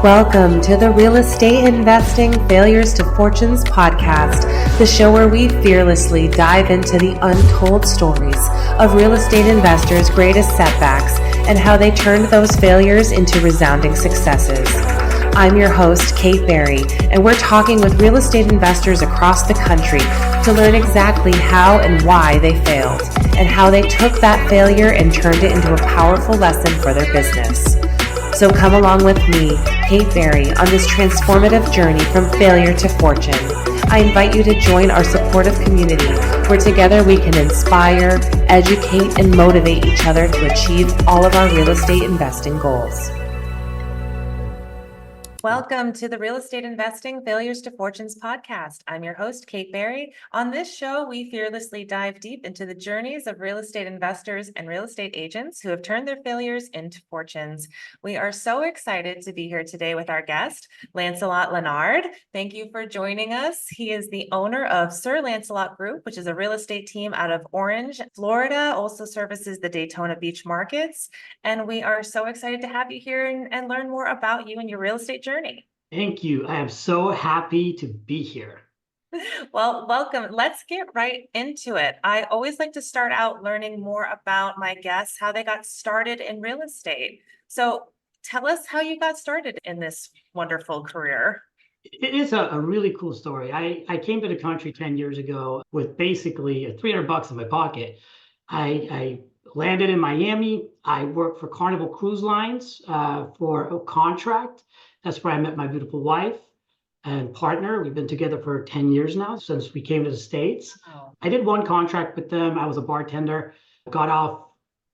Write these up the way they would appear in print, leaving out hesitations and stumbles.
Welcome to the Real Estate Investing Failures to Fortunes podcast, the show where we fearlessly dive into the untold stories of real estate investors' greatest setbacks and how they turned those failures into resounding successes. I'm your host, Kate Berry, and we're talking with real estate investors across the country to learn exactly how and why they failed, and how they took that failure and turned it into a powerful lesson for their business. So come along with me, Kate Berry, on this transformative journey from failure to fortune. I invite you to join our supportive community where together we can inspire, educate, and motivate each other to achieve all of our real estate investing goals. Welcome to the Real Estate Investing Failures to Fortunes podcast. I'm your host, Kate Berry. On this show, we fearlessly dive deep into the journeys of real estate investors and real estate agents who have turned their failures into fortunes. We are so excited to be here today with our guest, Lancelot Lennard. Thank you for joining us. He is the owner of Sir Lancelot Group, which is a real estate team out of Orange, Florida, also services the Daytona Beach markets. And we are so excited to have you here and learn more about you and your real estate journey. Thank you. I am so happy to be here. Well, welcome. Let's get right into it. I always like to start out learning more about my guests, how they got started in real estate. So tell us how you got started in this wonderful career. It is a really cool story. I came to the country 10 years ago with basically $300 in my pocket. I landed in Miami. I worked for Carnival Cruise Lines for a contract. That's where I met my beautiful wife and partner. We've been together for 10 years now since we came to the States. Oh. I did one contract with them. I was a bartender, got off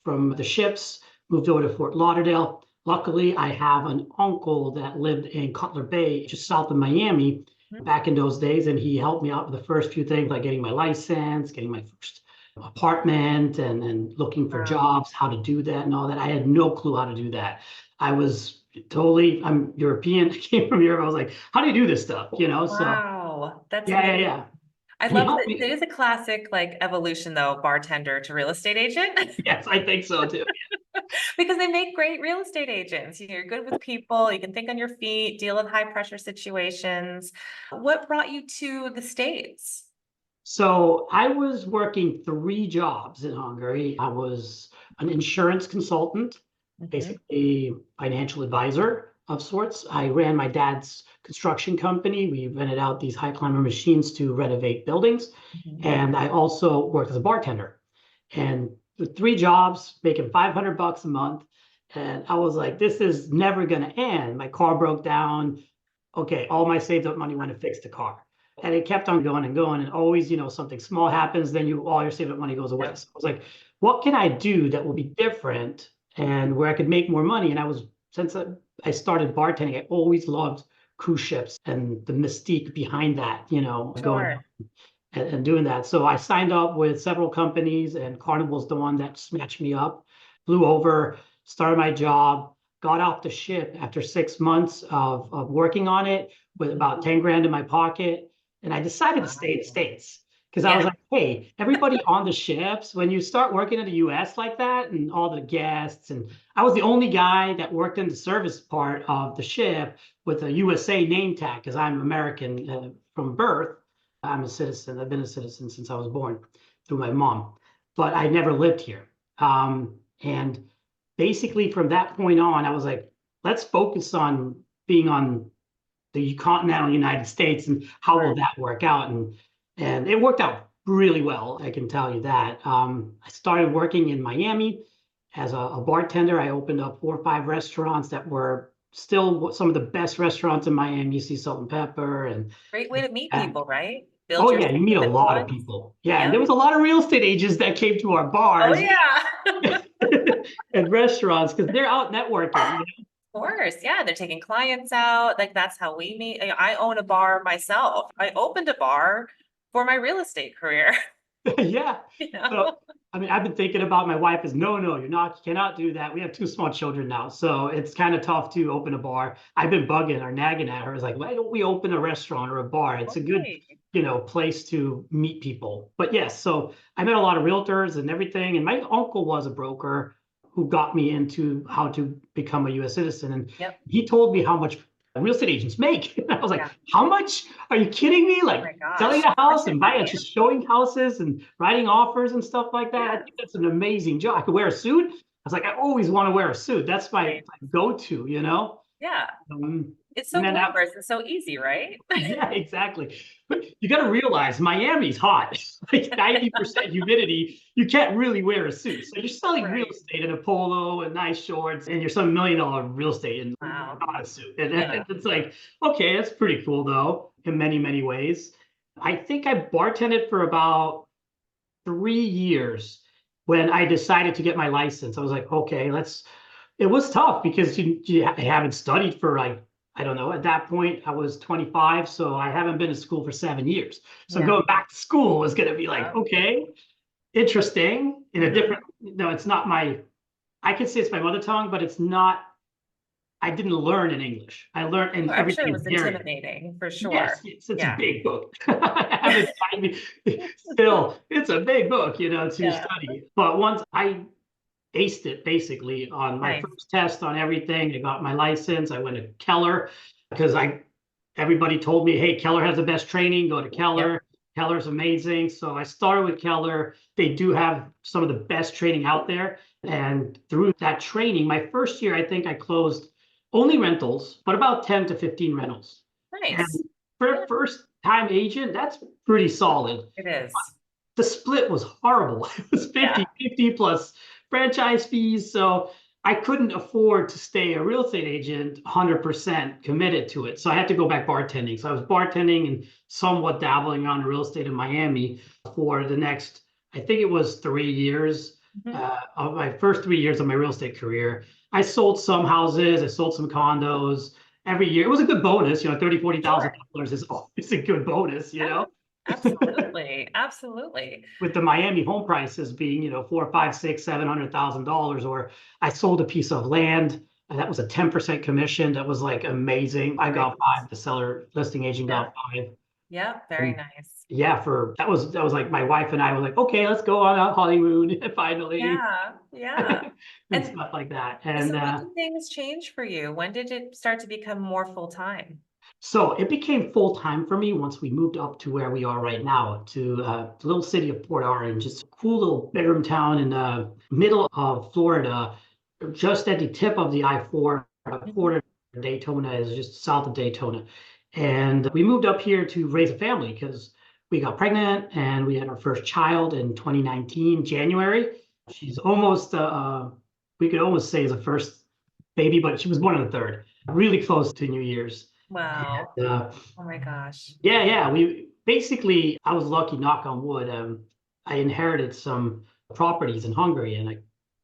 from the ships, moved over to Fort Lauderdale. Luckily, I have an uncle that lived in Cutler Bay, just south of Miami, back in those days, and he helped me out with the first few things, like getting my license, getting my first apartment, and looking for jobs, how to do that and all that. I had no clue how to do that. I'm European. I came from Europe. I was like, how do you do this stuff? Wow, that's amazing. Yeah. I love that. It is a classic evolution though, bartender to real estate agent. Yes, I think so too. Because they make great real estate agents. You're good with people, you can think on your feet, deal with high pressure situations. What brought you to the States? So I was working 3 jobs in Hungary. I was an insurance consultant, basically financial advisor of sorts. I ran my dad's construction company. We rented out these high climber machines to renovate buildings. And I also worked as a bartender. And the 3 jobs, making $500 a month. And I was like, this is never going to end. My car broke down. Okay, all my saved up money went to fix the car. And it kept on going and going. And always, something small happens, then all your saved up money goes away. So I was like, what can I do that will be different and where I could make more money? And since I started bartending, I always loved cruise ships and the mystique behind that, going and doing that. So I signed up with several companies, and Carnival's the one that snatched me up, flew over, started my job, got off the ship after 6 months of working on it with about 10 grand in my pocket. And I decided to stay in the States because I was like, hey, everybody on the ships, when you start working in the US like that and all the guests, and I was the only guy that worked in the service part of the ship with a USA name tag because I'm American from birth. I'm a citizen. I've been a citizen since I was born through my mom, but I never lived here. And basically from that point on, I was like, let's focus on being on the continental United States and how will that work out? And it worked out really well, I can tell you that. I started working in Miami as a bartender. I opened up 4 or 5 restaurants that were still some of the best restaurants in Miami. You see Salt and Pepper. And great way to meet people, right? You meet a lot of people. Yeah, and there was a lot of real estate agents that came to our bars. Oh, yeah. And restaurants, because they're out networking. Of course. Yeah. They're taking clients out. That's how we meet. I own a bar myself. I opened a bar for my real estate career. Yeah. So, I've been thinking about my wife is no, you cannot do that. We have 2 small children now. So it's kind of tough to open a bar. I've been bugging or nagging at her. It's like, why don't we open a restaurant or a bar? It's a good, place to meet people. But yes, so I met a lot of realtors and everything. And my uncle was a broker who got me into how to become a U.S. citizen. And he told me how much real estate agents make. And I was like, Yeah. how much? Are you kidding me? Oh Like my gosh. selling a house and buying, Right. just showing houses and writing offers and stuff like that. I think that's an amazing job. I could wear a suit. I was like, I always want to wear a suit. That's my go-to, you know? Yeah. Um, It's so and then glamorous and so easy, right? yeah, exactly. But you got to realize Miami's hot. It's like 90% humidity. You can't really wear a suit. So you're selling real Right. estate in a polo and nice shorts, and you're selling $1 million real estate in Wow. not a suit. And Yeah. it's like, okay, that's pretty cool though, in many, many ways. I think I bartended for about 3 years when I decided to get my license. I was like, okay, it was tough because you haven't studied for like, I don't know, at that point I was 25, so I haven't been to school for 7 years. So Yeah. going back to school was going to be like, Wow. okay, interesting in a different, no, it's not I could say it's my mother tongue, but it's not, I didn't learn in English. I learned, and Oh, I'm sure everything it is was very, intimidating for yes, sure. it's a Yeah. big book. I haven't, still, it's a big book, to Yeah. study. But once I aced it basically on my Nice. first test on everything, I got my license. I went to Keller because everybody told me, hey, Keller has the best training, go to Keller. Yep. Keller's amazing. So I started with Keller. They do have some of the best training out there. And through that training, my first year, I think I closed only rentals, but about 10 to 15 rentals. And Nice. for Yeah. a first time agent, that's pretty solid. It is. The split was horrible. It was 50-50 plus franchise fees. So I couldn't afford to stay a real estate agent 100% committed to it. So I had to go back bartending. So I was bartending and somewhat dabbling on real estate in Miami for the next, I think it was 3 years, of my first 3 years of my real estate career. I sold some houses, I sold some condos every year. It was a good bonus, $30,000, $40,000 is always a good bonus, Absolutely. Absolutely. with the Miami home prices being, four, five, six, $700,000. Or I sold a piece of land and that was a 10% commission. That was like amazing. I got five. The seller listing agent got five. Yeah. Very nice. Yeah, that was like my wife and I were like, okay, let's go on a honeymoon finally. Yeah. Yeah. And stuff like that. And so when did things change for you? When did it start to become more full-time? so it became full-time for me once we moved up to where we are right now, to the little city of Port Orange. It's a cool little bedroom town in the middle of Florida, just at the tip of the I-4. Florida, Daytona is just south of Daytona. And we moved up here to raise a family because we got pregnant and we had our first child in 2019, January. She's almost, we could almost say is a first baby, but she was born on the third, really close to New Year's. Wow. And, Oh my gosh. yeah. I was lucky, knock on wood. I inherited some properties in Hungary and I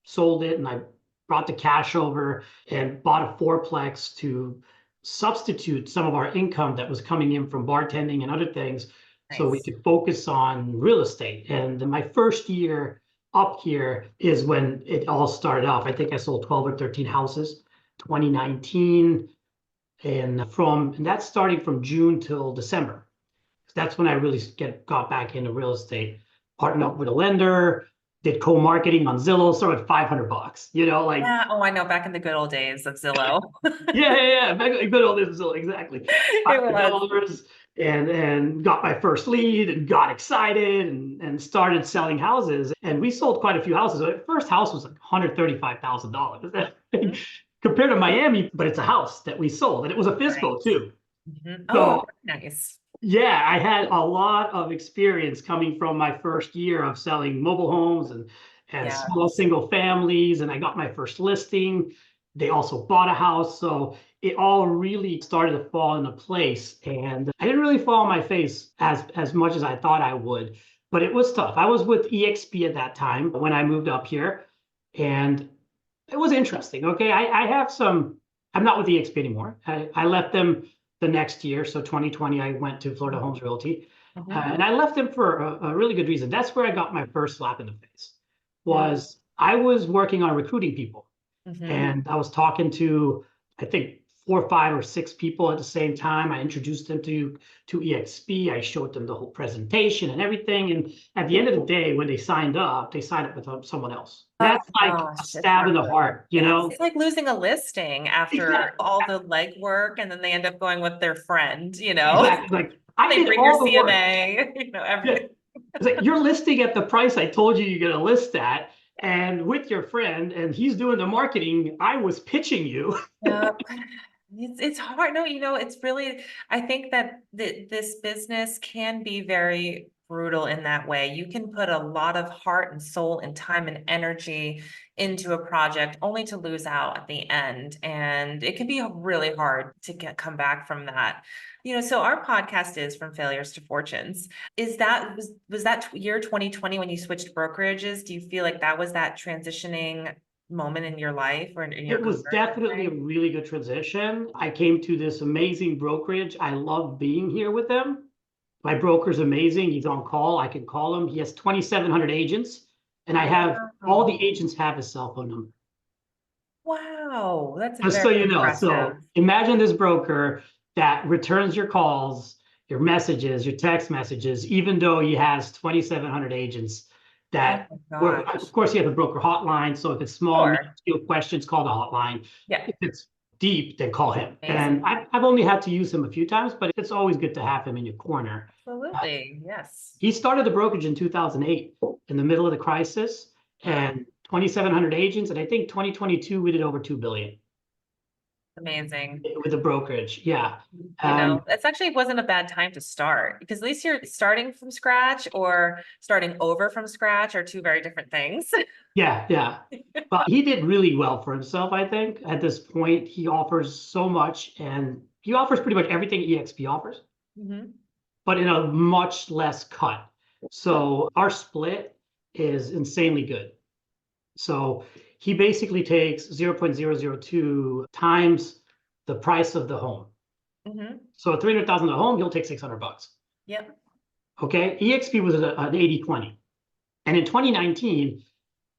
sold it and I brought the cash over and bought a fourplex to substitute some of our income that was coming in from bartending and other things. So we could focus on real estate. And my first year up here is when it all started off. I think I sold 12 or 13 houses, 2019. And that's starting from June till December. That's when I really got back into real estate, partnered up with a lender, did co-marketing on Zillow, started with $500, Yeah. Oh, I know. Back in the good old days of Zillow. yeah. Back in the good old days of Zillow, exactly. It was. $500 and got my first lead and got excited and started selling houses. And we sold quite a few houses. The first house was like $135,000. Compared to Miami, but it's a house that we sold, and it was a FISBO too. Oh, nice. Yeah, I had a lot of experience coming from my first year of selling mobile homes and small single families, and I got my first listing. They also bought a house, so it all really started to fall into place. And I didn't really fall on my face as much as I thought I would, but it was tough. I was with EXP at that time when I moved up here, and it was interesting. Okay, I'm not with EXP anymore. I left them the next year. So 2020, I went to Florida Homes Realty. And I left them for a really good reason. That's where I got my first slap in the face. I was working on recruiting people. And I was talking to, I think, 4 or 5 or 6 people at the same time. I introduced them to EXP. I showed them the whole presentation and everything. And at the end of the day, when they signed up with someone else. That's like a Gosh, it's stab in the heart, you Yes, know? it's like losing a listing after Exactly. all the legwork, and then they end up going with their friend, Exactly. Like I They did bring your all the work. CMA, Yeah. everything. It's like you're listing at the price I told you you're gonna list at, and with your friend, and he's doing the marketing. I was pitching you. Yep. It's hard. No, it's really, I think that this business can be very brutal in that way. You can put a lot of heart and soul and time and energy into a project only to lose out at the end. And it can be really hard to come back from that. So our podcast is From Failures to Fortunes. Was that year 2020 when you switched brokerages? Do you feel like that was that transitioning moment in your life or in your It was career? definitely a really good transition. I came to this amazing brokerage. I love being here with them. My broker's amazing. He's on call. I can call him. He has 2,700 agents, and I have all the agents have his cell phone number. Wow, that's Just very so you know. impressive. So imagine this broker that returns your calls, your messages, your text messages, even though he has 2,700 agents that Oh my work. gosh. Of course, you have a broker hotline. So if it's small, Sure. minuscule questions, call the hotline. Yeah, If it's deep, then call him. amazing. And I've only had to use him a few times, but it's always good to have him in your corner. Absolutely, yes. He started the brokerage in 2008 in the middle of the crisis, and 2,700 agents. And I think 2022, we did over 2 billion Amazing. with the brokerage. Yeah. That's actually wasn't a bad time to start, because at least you're starting from scratch or starting over from scratch are two very different things. Yeah. But he did really well for himself, I think. At this point, he offers so much, and he offers pretty much everything EXP offers, but in a much less cut. So our split is insanely good. So he basically takes 0.002 times the price of the home. So at 300,000 a home, he'll take $600. Yep. Okay. EXP was an 80-20. And in 2019,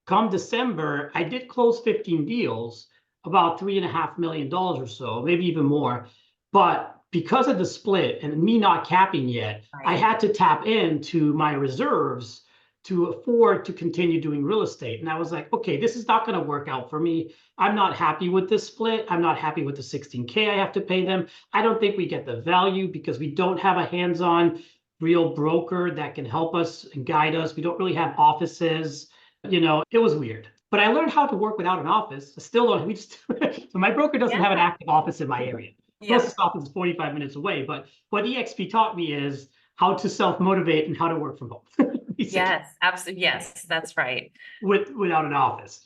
come December, I did close 15 deals, about $3.5 million or so, maybe even more. But because of the split and me not capping yet, I had to tap into my reserves to afford to continue doing real estate. And I was like, okay, this is not going to work out for me. I'm not happy with this split. I'm not happy with the 16K I have to pay them. I don't think we get the value because we don't have a hands-on real broker that can help us and guide us. We don't really have offices. It was weird. But I learned how to work without an office. I still don't. So my broker doesn't have an active office in my area. Closest office is 45 minutes away. But what EXP taught me is how to self-motivate and how to work from home. Yes, absolutely. Yes, that's right. Without an office,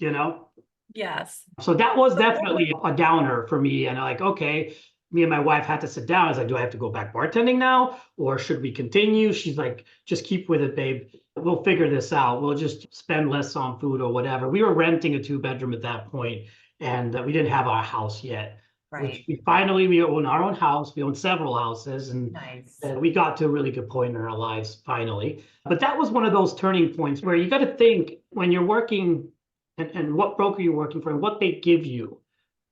Yes. So that was definitely a downer for me. And okay, me and my wife had to sit down. I was like, do I have to go back bartending now? Or should we continue? She's like, just keep with it, babe. We'll figure this out. We'll just spend less on food or whatever. We were renting a 2-bedroom at that point, and we didn't have our house yet. Right. Which we own our own house. We own several houses, and Nice. we got to a really good point in our lives finally. But that was one of those turning points where you got to think when you're working and what broker you're working for and what they give you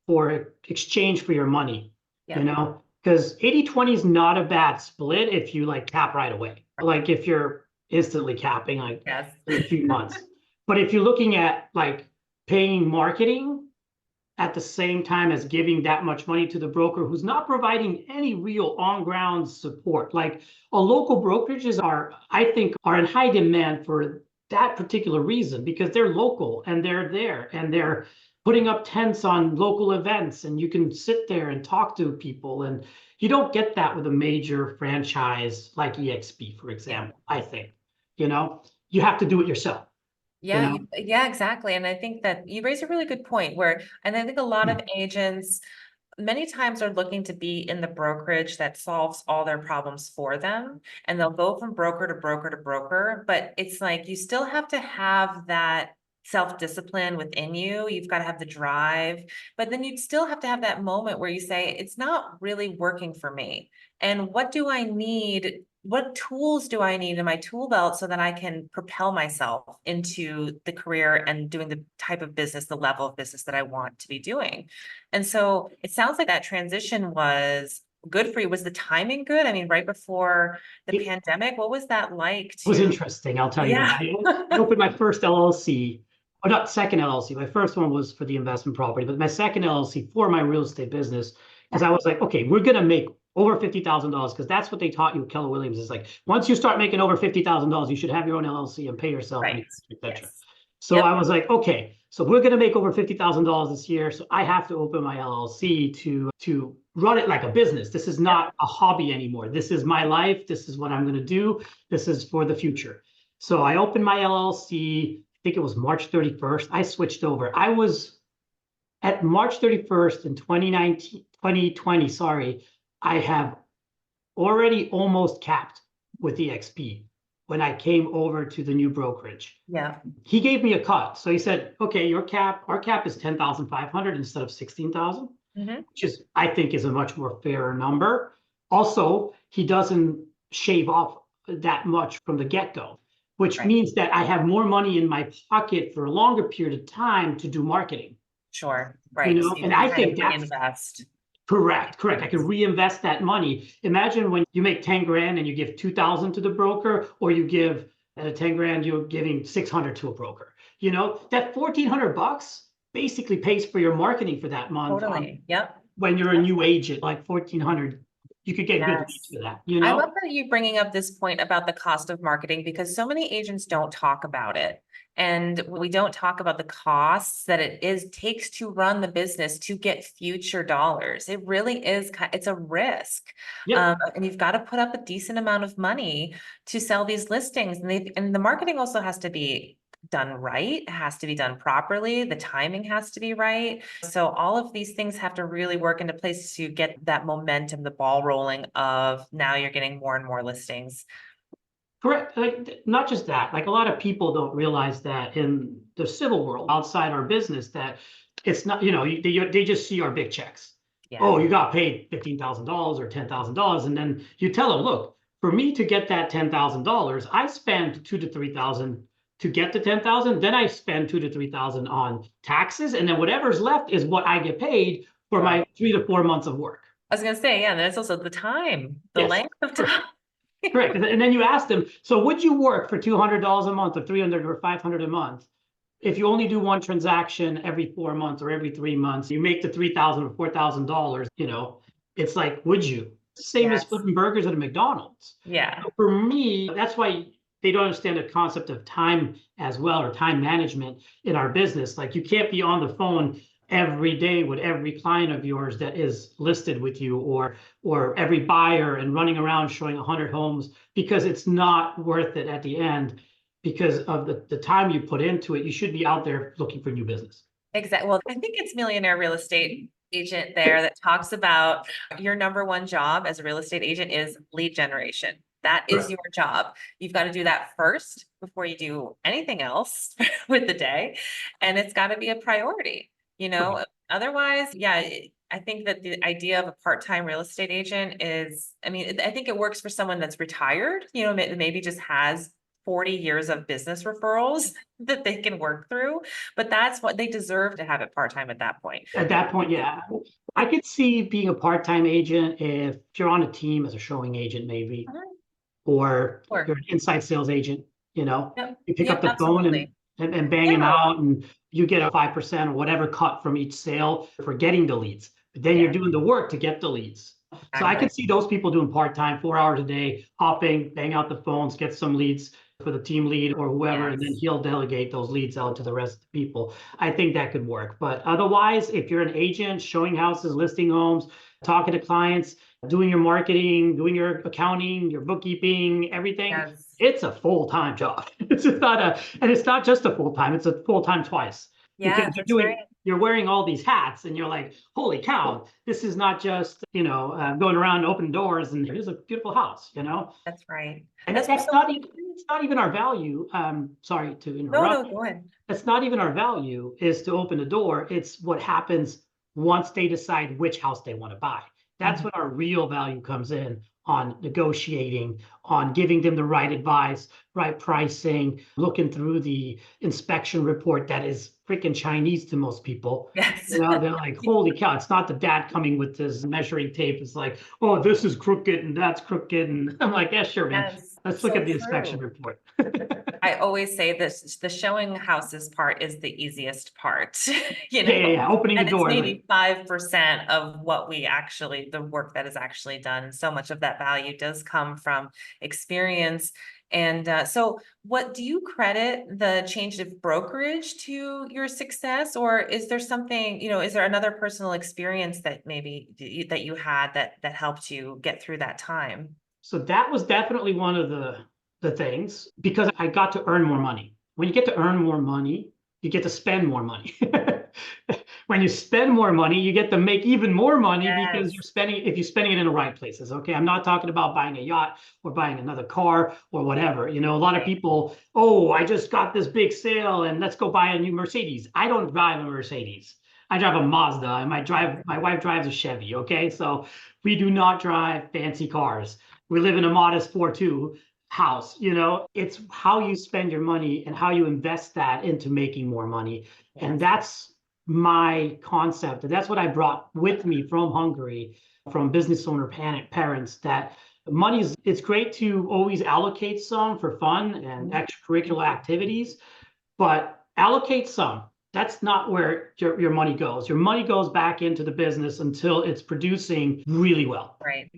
for exchange for your money, because 80-20 is not a bad split if you cap right away. Like if you're instantly capping in a few months. But if you're looking at paying marketing at the same time as giving that much money to the broker who's not providing any real on-ground support. Like a local brokerages I think are in high demand for that particular reason, because they're local and they're there and they're putting up tents on local events and you can sit there and talk to people. And you don't get that with a major franchise like EXP, for example, I think, you have to do it yourself. Yeah, yeah, exactly. And I think that you raise a really good point and I think a lot of agents many times are looking to be in the brokerage that solves all their problems for them. And they'll go from broker to broker to broker, but it's like, you still have to have that self-discipline within you. You've got to have the drive, but then you'd still have to have that moment where you say, it's not really working for me. And what do I need what tools do I need in my tool belt so that I can propel myself into the career and doing the type of business, the level of business that I want to be doing? And so it sounds like that transition was good for you. Was the timing good? I mean, right before the It pandemic, what was that like was to, interesting. I'll tell you that. yeah. I opened my first LLC, or not second LLC. My first one was for the investment property, but my second LLC for my real estate business, because I was like, okay, we're gonna make over $50,000 because that's what they taught you at Keller Williams. Is like once you start making over $50,000, you should have your own LLC and pay yourself, and Right. etc. Yes. So Yep. I was like, okay, so we're gonna make over $50,000 this year, so I have to open my LLC to run it like a business. This is not a hobby anymore. This is my life. This is what I'm gonna do. This is for the future. So I opened my LLC. I think it was March 31st. I switched over. I was at March 31st in 2020, sorry, I have already almost capped with EXP when I came over to the new brokerage. Yeah. He gave me a cut. So he said, okay, our cap is 10,500 instead of 16,000, Mm-hmm. which is, I think, is a much more fairer number. Also, he doesn't shave off that much from the get-go, which Right. means that I have more money in my pocket for a longer period of time to do marketing. Sure. Right. You So know, you and can I kind think of that's reinvest. correct. I could reinvest that money. Imagine when you make 10 grand and you give 2,000 to the broker, or you give at a 10 grand, you're giving 600 to a broker. You know, that $1,400 basically pays for your marketing for that month. Totally. Yep. When you're a new agent, like 1,400, you could get good leads Yes. for that, you I know? love that you bringing up this point about the cost of marketing because so many agents don't talk about it. And we don't talk about the costs that takes to run the business to get future dollars. It really is, it's a risk. Yeah. And you've got to put up a decent amount of money to sell these listings. And the marketing also has to be done right. It has to be done properly. The timing has to be right. So all of these things have to really work into place to get that momentum, the ball rolling of now you're getting more and more listings. Correct. Like, not just that, like a lot of people don't realize that in the civil world outside our business, that it's not, you know, they just see our big checks. Yeah. Oh, you got paid $15,000 or $10,000. And then you tell them, look, for me to get that $10,000, I spend 2 to 3,000 to get the 10,000. Then I spend 2 to 3,000 on taxes. And then whatever's left is what I get paid for my 3 to 4 months of work. I was going to say, yeah, and it's also the time, the Yes. length of time. Correct. And then you ask them, so would you work for $200 a month or 300 or 500 a month? If you only do one transaction every 4 months or every 3 months, you make the $3,000 or $4,000, you know, it's like, would you? Same as Yes. flipping burgers at a McDonald's. Yeah. So for me, that's why they don't understand the concept of time as well, or time management in our business. Like, you can't be on the phone every day with every client of yours that is listed with you, or every buyer, and running around showing 100 homes, because it's not worth it at the end because of the time you put into it. You should be out there looking for new business. Exactly. Well, I think it's Millionaire Real Estate Agent there that talks about your number one job as a real estate agent is lead generation. That is Correct. your job. You've got to do that first before you do anything else with the day. And it's got to be a priority, you know, Correct. otherwise, yeah, I think that the idea of a part-time real estate agent is, I mean, I think it works for someone that's retired, you know, maybe just has 40 years of business referrals that they can work through, but that's what they deserve to have it part-time at that point. At that point, yeah. I could see being a part-time agent if you're on a team as a showing agent, maybe, or Sure. you're an inside sales agent, you know, Yep. you pick Yep, up the phone absolutely. and bang them Yeah. out, and you get a 5% or whatever cut from each sale for getting the leads. But then Yeah. you're doing the work to get the leads. So I Exactly. could see those people doing part-time, 4 hours a day, hopping, bang out the phones, get some leads for the team lead or whoever, and then Yes. he'll delegate those leads out to the rest of the people. I think that could work. But otherwise, if you're an agent showing houses, listing homes, talking to clients, doing your marketing, doing your accounting, your bookkeeping, everything, Yes. it's a full-time job. And it's not just a full-time, it's a full-time twice. Yeah, Because that's right. you're wearing all these hats, and you're like, holy cow, this is not just, you know, going around opening doors and here's a beautiful house, you know? That's right. And That's that's so not even, it's not even our value. Sorry to no, interrupt. go ahead. That's not even our value, is to open the door. It's what happens once they decide which house they want to buy. That's Mhm. when our real value comes in. on negotiating, on giving them the right advice, right pricing, looking through the inspection report that is freaking Chinese to most people. Yes. They're like, holy cow, it's not the dad coming with his measuring tape. It's like, oh, this is crooked and that's crooked. And I'm like, yeah, sure, man. Yes, Let's look so at the inspection true. report. I always say this, the showing houses part is the easiest part, Yeah. Opening the and it's door. maybe 5% of what we actually, the work that is actually done. So much of that value does come from experience. And so what do you credit the change of brokerage to your success? Or is there something, is there another personal experience that maybe that you had that helped you get through that time? So that was definitely one of the things, because I got to earn more money. When you get to earn more money, you get to spend more money. When you spend more money, you get to make even more money because Yes. if you're spending it in the right places. Okay. I'm not talking about buying a yacht or buying another car or whatever. A lot of Right. people, oh, I just got this big sale and let's go buy a new Mercedes. I don't drive a Mercedes. I drive a Mazda, and my wife drives a Chevy. Okay. So we do not drive fancy cars. We live in a modest 4.2 house. It's how you spend your money and how you invest that into making more money. And that's my concept. And that's what I brought with me from Hungary, from business owner parents, that it's great to always allocate some for fun and extracurricular activities, but allocate some. That's not where your money goes. Your money goes back into the business until it's producing really well. Right.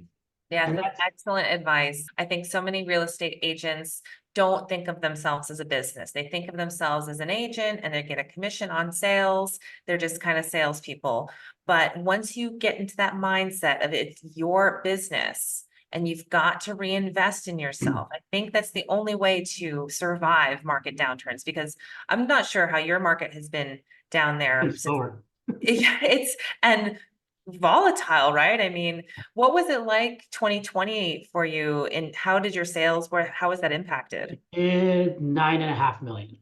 Yeah, And that's excellent advice. I think so many real estate agents don't think of themselves as a business. They think of themselves as an agent and they get a commission on sales. They're just kind of salespeople. But once you get into that mindset of it's your business and you've got to reinvest in yourself, I think that's the only way to survive market downturns, because I'm not sure how your market has been down there it's since slower. and volatile, right? I mean, what was it like 2020 for you, and how did your sales how was that impacted? Did 9.5 million.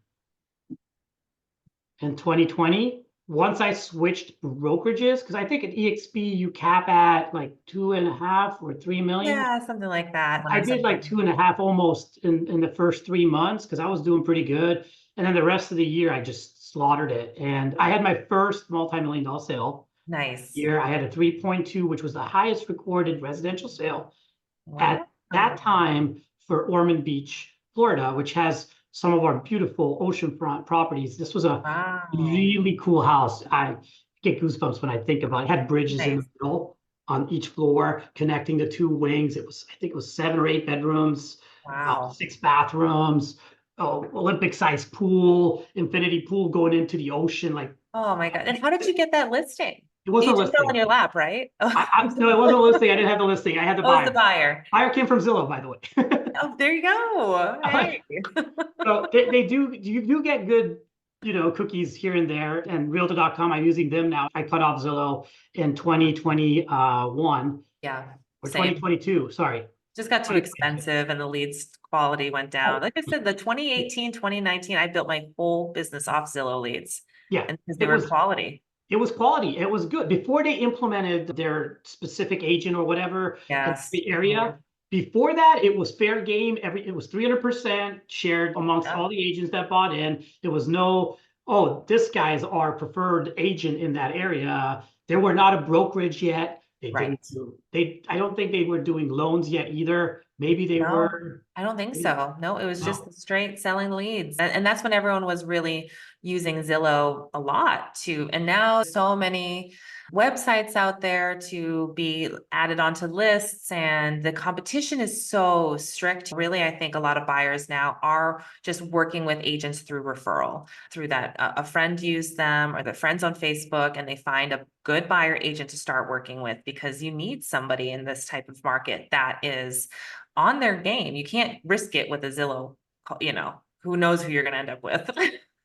In 2020, once I switched brokerages, because I think at EXP you cap at like 2.5 or 3 million. Yeah, something like that. I did like 2.5 almost in the first 3 months because I was doing pretty good. And then the rest of the year I just slaughtered it. And I had my first multi-million-dollar sale Nice. year. I had a 3.2, which was the highest recorded residential sale at Wow. that time for Ormond Beach, Florida, which has some of our beautiful oceanfront properties. This was a Wow. really cool house. I get goosebumps when I think about it. It had bridges in Nice. the middle on each floor connecting the two wings. I think it was 7 or 8 bedrooms, Wow. 6 bathrooms, Olympic sized pool, infinity pool going into the ocean. Like, Oh my God. And how did you get that listing? it wasn't You a just fell in listing. your lap, right? Oh, No, it wasn't a listing. I didn't have the listing. I had the oh, it's the buyer. buyer. Buyer came from Zillow, by the way. Oh, there you go. Hey. So they do, you do get good, cookies here and there. And Realtor.com, I'm using them now. I cut off Zillow in 2021 Yeah, or same. 2022. Sorry. Just got too expensive and the leads quality went down. Like I said, the 2018, 2019, I built my whole business off Zillow leads. Yeah, And because they were quality. it was quality. It was good. Before they implemented their specific agent or whatever in Yes. the area, before that, it was fair game. It was 300% shared amongst all the agents that bought in. There was no, oh, this guy's our preferred agent in that area. They were not a brokerage yet. They Right. I don't think they were doing loans yet either. Maybe they No, were. I don't think so. No, it was just No. straight selling leads. And that's when everyone was really using Zillow a lot too. And now so many websites out there to be added onto lists, and the competition is so strict. Really, I think a lot of buyers now are just working with agents through referral, through that a friend used them or their friends on Facebook, and they find a good buyer agent to start working with, because you need somebody in this type of market that is on their game. You can't risk it with a Zillow, who knows who you're going to end up with.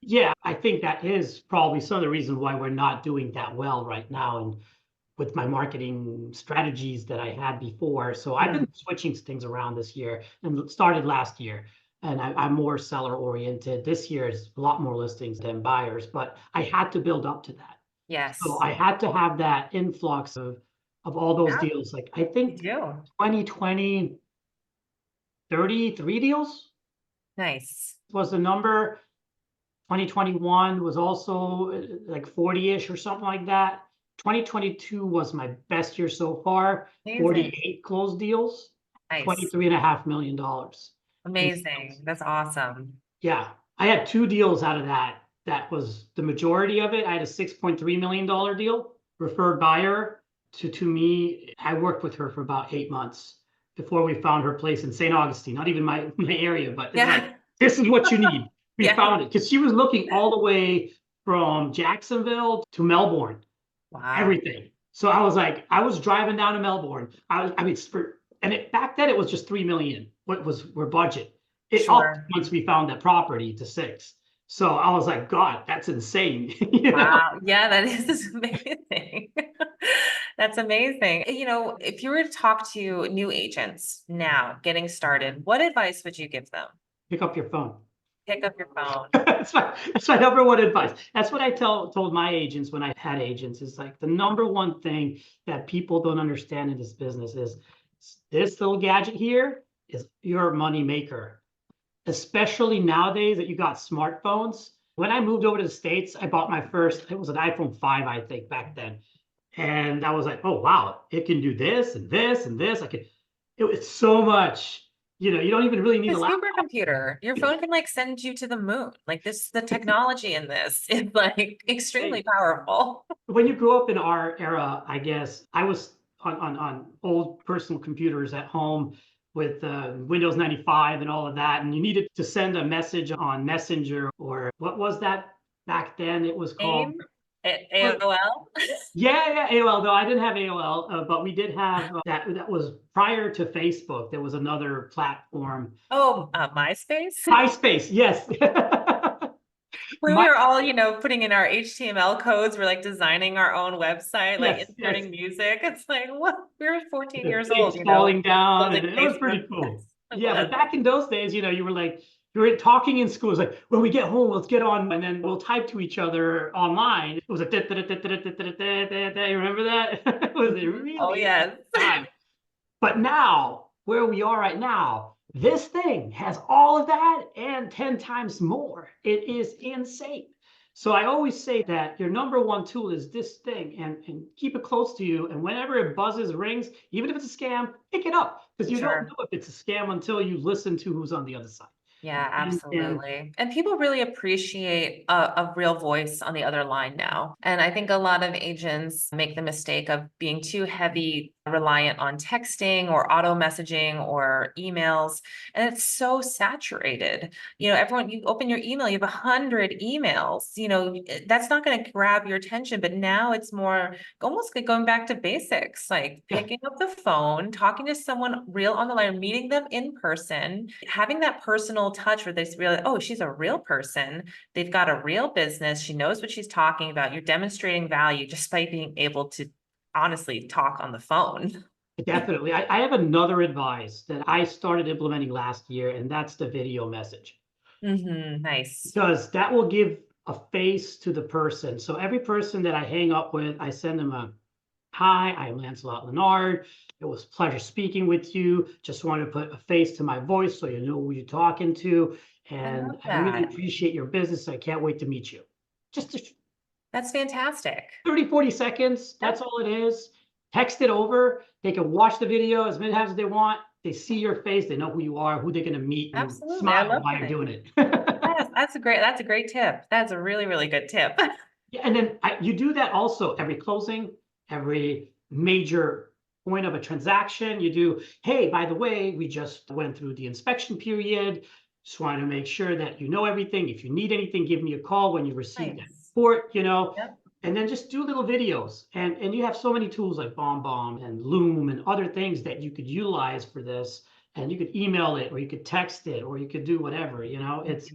Yeah, I think that is probably some of the reasons why we're not doing that well right now, and with my marketing strategies that I had before. So I've been switching things around this year, and started last year. And I'm more seller oriented. This year is a lot more listings than buyers, but I had to build up to that. Yes. So I had to have that influx of of all those Yeah. deals. Like I You think do. 2020, 33 deals Nice. was the number. 2021 was also like 40-ish or something like that. 2022 was my best year so far, Amazing. 48 closed deals, Nice. $23.5 million. Amazing. That's awesome. Yeah, I had 2 deals out of that. That was the majority of it. I had a $6.3 million deal, referred buyer to me. I worked with her for about 8 months before we found her place in St. Augustine, not even my area, but it's like, Yeah. this is what you need. We Yeah. found it because she was looking all the way from Jacksonville to Melbourne, Wow. everything. So I was like, I was driving down to Melbourne. Back then it was just 3 million. We're budget. It upped Sure. once we found that property to 6. So I was like, God, that's insane. You know? Wow. Yeah, that is amazing. That's amazing. If you were to talk to new agents now, getting started, what advice would you give them? Pick up your phone. Pick up your phone. That's my number one advice. That's what I told my agents when I had agents, is like the number one thing that people don't understand in this business is this little gadget here is your money maker. Especially nowadays that you got smartphones. When I moved over to the States, I bought my first, it was an iPhone 5, I think, back then. And I was like, oh, wow, it can do this and this and this. It was so much, you don't even really need A a laptop. supercomputer. Your phone can send you to the moon. The technology in this is extremely powerful. When you grew up in our era, I guess I was on old personal computers at home with Windows 95 and all of that, and you needed to send a message on Messenger, or what was that back then? It was called AOL. yeah, AOL. No, I didn't have AOL, but we did have that. That was prior to Facebook. There was another platform. Oh, MySpace. MySpace, yes. When we were all, putting in our HTML codes, we're designing our own website, Yes, inserting music. It's what? We were 14 the years things old, falling down, and building it was Facebook. pretty cool. It Yeah, was. but back in those days, you were talking in school. It's like, when we get home, let's get on, and then we'll type to each other online. It was like, you remember that? It was a really Oh, yes. time. But now, where we are right now, this thing has all of that and 10 times more. It is insane. So I always say that your number one tool is this thing, and keep it close to you. And whenever it buzzes, rings, even if it's a scam, pick it up, because you don't know if it's a scam until you listen to who's on the other side. Yeah, absolutely. And people really appreciate a real voice on the other line now. And I think a lot of agents make the mistake of being too heavy reliant on texting or auto messaging or emails. And it's so saturated. Everyone, you open your email, you have 100 emails, that's not going to grab your attention. But now it's more almost like going back to basics, picking up the phone, talking to someone real on the line, meeting them in person, having that personal touch where they realize, oh, she's a real person. They've got a real business. She knows what she's talking about. You're demonstrating value just by being able to honestly talk on the phone. Definitely. I have another advice that I started implementing last year, and that's the video message. Nice. Because that will give a face to the person. So every person that I hang up with, I send them a, hi, I'm Lancelot Lennard. It was a pleasure speaking with you. Just wanted to put a face to my voice so you know who you're talking to. And I really appreciate your business. I can't wait to meet you. That's fantastic. 30, 40 seconds. That's all it is. Text it over. They can watch the video as many times as they want. They see your face. They know who you are, who they're going to meet. And Absolutely. smile while you're doing it. Yes, that's a great tip. That's a really, really good tip. Yeah, and then you do that also every closing, every major point of a transaction. You do, hey, by the way, we just went through the inspection period. Just want to make sure that you know everything. If you need anything, give me a call when you receive that report, Yep. And then just do little videos. And you have so many tools like BombBomb and Loom and other things that you could utilize for this. And you could email it, or you could text it, or you could do whatever, it's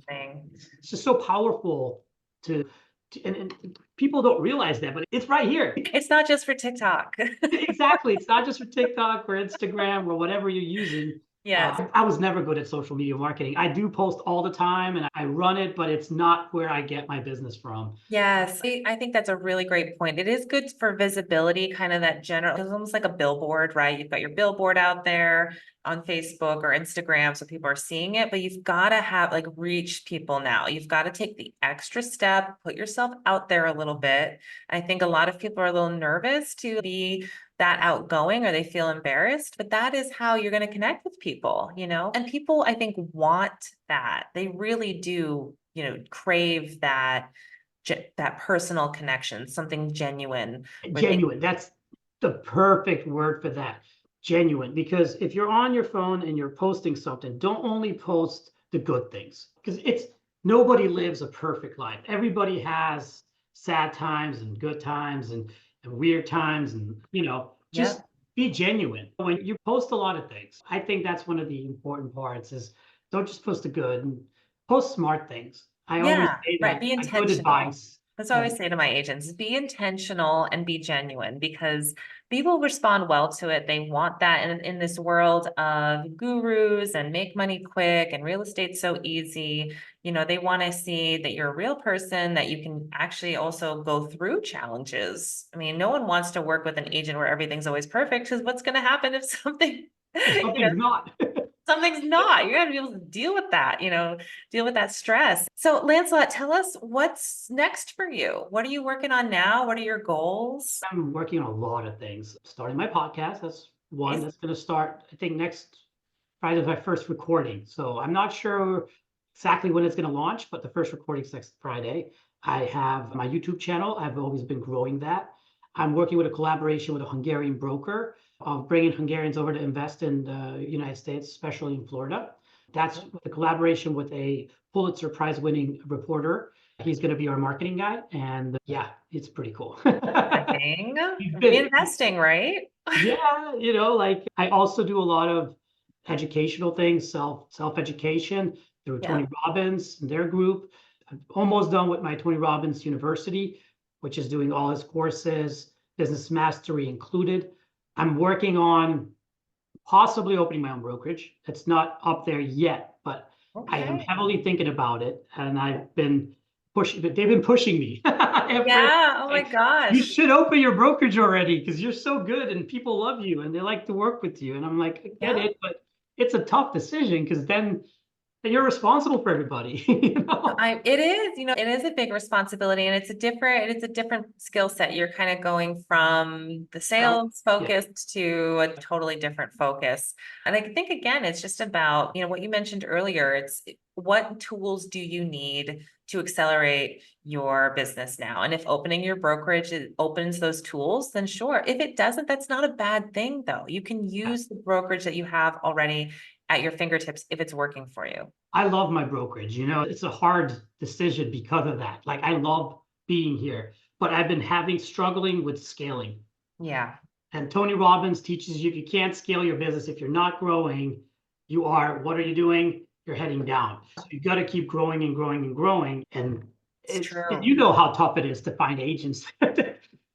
just so powerful and people don't realize that, but it's right here. It's not just for TikTok. Exactly. It's not just for TikTok or Instagram or whatever you're using. Yes. I was never good at social media marketing. I do post all the time and I run it, but it's not where I get my business from. Yes, I think that's a really great point. It is good for visibility, kind of that general, it's almost like a billboard, right? You've got your billboard out there on Facebook or Instagram, so people are seeing it, but you've got to have like reach people now. You've got to take the extra step, put yourself out there a little bit. I think a lot of people are a little nervous to be that outgoing or they feel embarrassed, but that is how you're going to connect with people, and people, I think, want that. They really do, crave that personal connection, something genuine. Genuine. That's the perfect word for that. Genuine. Because if you're on your phone and you're posting something, don't only post the good things, because nobody lives a perfect life. Everybody has sad times and good times and weird times, and just be genuine when you post a lot of things. I think that's one of the important parts is don't just post the good, and post smart things. I always say Right. that Be good intentional. advice. That's what I always say to my agents, be intentional and be genuine, because people respond well to it. They want that in this world of gurus and make money quick and real estate so easy. They want to see that you're a real person, that you can actually also go through challenges. I mean, no one wants to work with an agent where everything's always perfect, because what's going to happen if something, Something's not. something's not? You're gonna be able to deal with that, deal with that stress. So Lancelot, tell us what's next for you. What are you working on now? What are your goals? I'm working on a lot of things. Starting my podcast, that's one that's going to start, I think, next Friday is my first recording. So I'm not sure exactly when it's going to launch, but the first recording is next Friday. I have my YouTube channel. I've always been growing that. I'm working with a collaboration with a Hungarian broker of bringing Hungarians over to invest in the United States, especially in Florida. That's the collaboration with a Pulitzer Prize winning reporter. He's going to be our marketing guy. And yeah, it's pretty cool. Exciting. Reinvesting, right? Yeah, like I also do a lot of educational things, self-education through Tony Robbins and their group. I'm almost done with my Tony Robbins University, which is doing all his courses, business mastery included. I'm working on possibly opening my own brokerage. It's not up there yet, but I am heavily thinking about it, and I've been pushing. They've been pushing me. Yeah. Oh my gosh. You should open your brokerage already because you're so good and people love you and they like to work with you. And I'm like, I get it, but it's a tough decision because then you're responsible for everybody. It is, it is a big responsibility, and it's a different skill set. You're kind of going from the sales focused to a totally different focus. And I think, again, it's just about, what you mentioned earlier. It's what tools do you need to accelerate your business now? And if opening your brokerage opens those tools, then sure. If it doesn't, that's not a bad thing, though. You can use the brokerage that you have already at your fingertips if it's working for you. I love my brokerage. It's a hard decision because of that. Like, I love being here, but I've been struggling with scaling. Yeah. And Tony Robbins teaches you if you can't scale your business, if you're not growing, what are you doing? You're heading down. So you got to keep growing and growing and growing. And it's true. You know how tough it is to find agents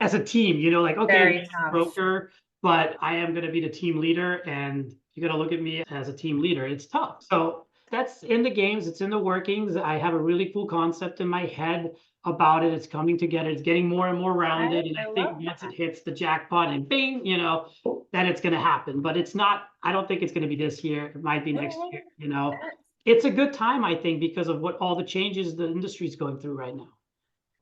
as a team. Like, okay, I'm a broker, but I am going to be the team leader, and you're going to look at me as a team leader. It's tough. So that's in the games. It's in the workings. I have a really cool concept in my head about it. It's coming together. It's getting more and more rounded. And I think once it hits the jackpot and bing, then it's going to happen. But it's not, I don't think it's going to be this year. It might be next year. It's a good time, I think, because of what all the changes the industry is going through right now.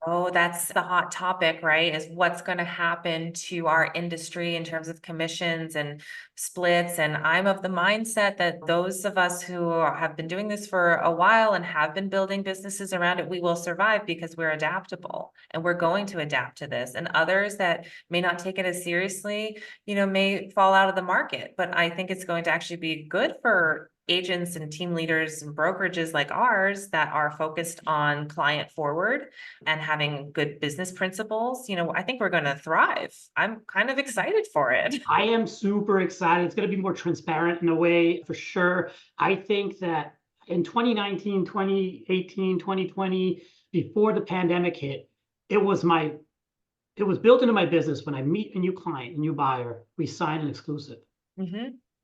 Oh, that's the hot topic, right? Is what's going to happen to our industry in terms of commissions and splits. And I'm of the mindset that those of us who have been doing this for a while and have been building businesses around it, we will survive because we're adaptable and we're going to adapt to this. And others that may not take it as seriously, may fall out of the market. But I think it's going to actually be good for agents and team leaders and brokerages like ours that are focused on client forward and having good business principles. I think we're going to thrive. I'm kind of excited for it. I am super excited. It's going to be more transparent in a way, for sure. I think that in 2019, 2018, 2020, before the pandemic hit, it was built into my business. When I meet a new client, a new buyer, we sign an exclusive.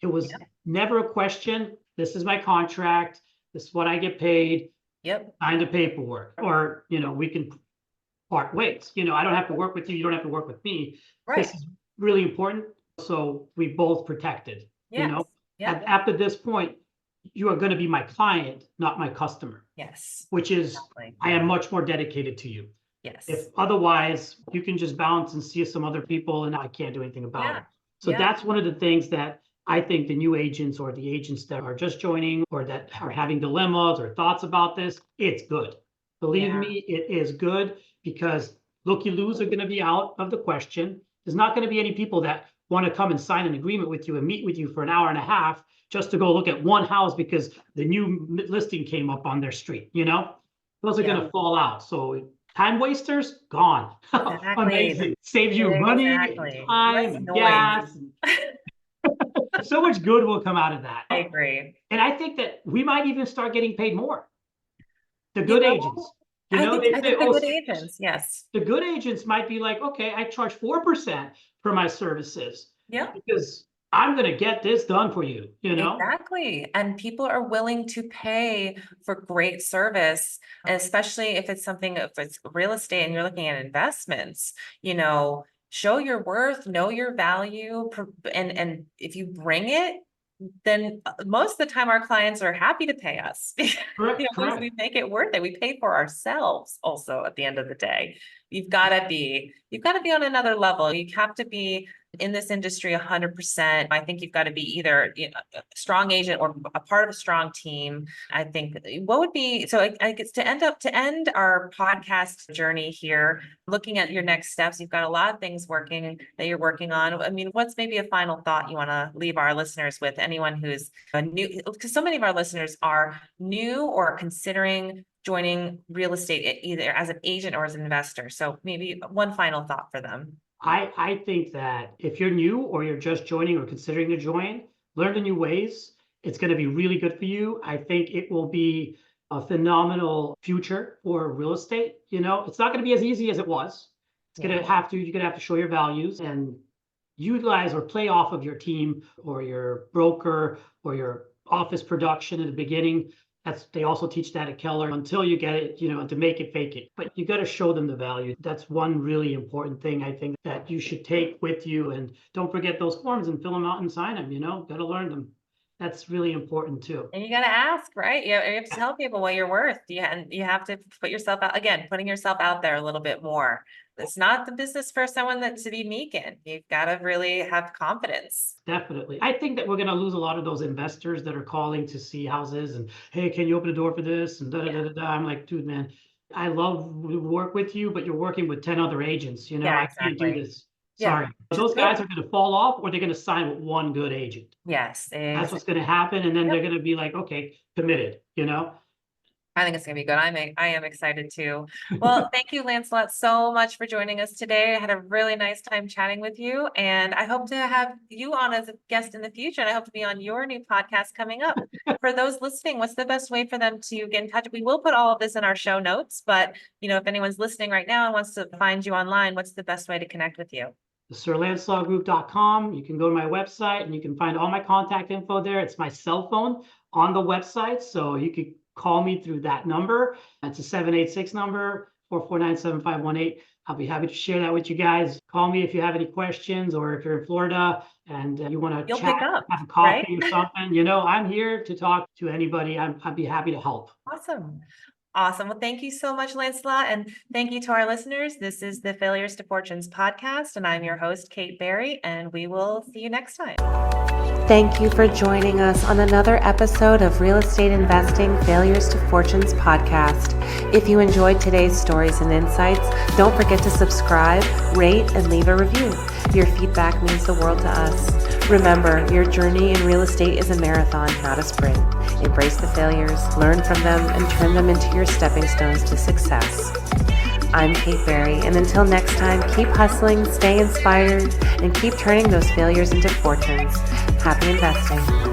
It was Yep. never a question. This is my contract. This is what I get paid. Yep. Sign the paperwork, or, we can part ways. I don't have to work with you. You don't have to work with me. Right. This is really important. So we both protected, Yes. Yep. After this point, you are going to be my client, not my customer, Yes. which is, Exactly. I am much more dedicated to you. Yes. If otherwise, you can just bounce and see some other people and I can't do anything about it. So Yeah. that's one of the things that I think the new agents or the agents that are just joining or that are having dilemmas or thoughts about this, it's good. Believe Yeah. me, it is good, because looky-loos are going to be out of the question. There's not going to be any people that want to come and sign an agreement with you and meet with you for an hour and a half just to go look at one house because the new listing came up on their street, Those are going to fall out. So time wasters, gone. Exactly. Amazing. Saves you money, Exactly. time, Less and noise. gas. So much good will come out of that. I agree. And I think that we might even start getting paid more. The good agents. I think they the say, good agents, yes. the good agents might be like, okay, I charge 4% for my services. Yeah. Because I'm going to get this done for you, Exactly. And people are willing to pay for great service, especially if it's real estate and you're looking at investments, show your worth, know your value, and if you bring it, then most of the time our clients are happy to pay us. Correct, Because we make it worth it. We pay for ourselves also at the end of the day. You've got to be on another level. You have to be in this industry 100%. I think you've got to be either a strong agent or a part of a strong team. I think what would be, so I guess to end our podcast journey here, looking at your next steps, you've got a lot of things that you're working on. I mean, what's maybe a final thought you want to leave our listeners with? Anyone who's new, because so many of our listeners are new or considering joining real estate either as an agent or as an investor. So maybe one final thought for them. I think that if you're new or you're just joining or considering to join, learn the new ways. It's going to be really good for you. I think it will be a phenomenal future for real estate. It's not going to be as easy as it was. You're going to have to show your values and utilize or play off of your team or your broker or your office production in the beginning. They also teach that at Keller until you get it, to make it, fake it. But you got to show them the value. That's one really important thing I think that you should take with you. And don't forget those forms and fill them out and sign them, got to learn them. That's really important too. And you got to ask, right? You have to tell people what you're worth. You have to put yourself out, again, putting yourself out there a little bit more. It's not the business for someone that's to be meek in. You've got to really have confidence. Definitely. I think that we're going to lose a lot of those investors that are calling to see houses and, hey, can you open the door for this? And I'm like, dude, man, I love to work with you, but you're working with 10 other agents. I can't do this. Sorry. Those guys are going to fall off or they're going to sign with one good agent. Yes. That's what's going to happen. And then they're going to be like, okay, committed, I think it's going to be good. I am excited too. Well, thank you, Lancelot, so much for joining us today. I had a really nice time chatting with you, and I hope to have you on as a guest in the future. And I hope to be on your new podcast coming up. For those listening, what's the best way for them to get in touch? We will put all of this in our show notes, but if anyone's listening right now and wants to find you online, what's the best way to connect with you? SirLancelotGroup.com. You can go to my website and you can find all my contact info there. It's my cell phone on the website, so you could call me through that number. That's a 786 number, 449-7518. I'll be happy to share that with you guys. Call me if you have any questions or if you're in Florida and you want to chat, have a coffee or something. I'm here to talk to anybody. I'd be happy to help. Awesome. Awesome. Well, thank you so much, Lancelot. And thank you to our listeners. This is the Failures to Fortunes podcast, and I'm your host, Kate Berry, and we will see you next time. Thank you for joining us on another episode of Real Estate Investing Failures to Fortunes podcast. If you enjoyed today's stories and insights, don't forget to subscribe, rate, and leave a review. Your feedback means the world to us. Remember, your journey in real estate is a marathon, not a sprint. Embrace the failures, learn from them, and turn them into your stepping stones to success. I'm Kate Berry, and until next time, keep hustling, stay inspired, and keep turning those failures into fortunes. Happy investing.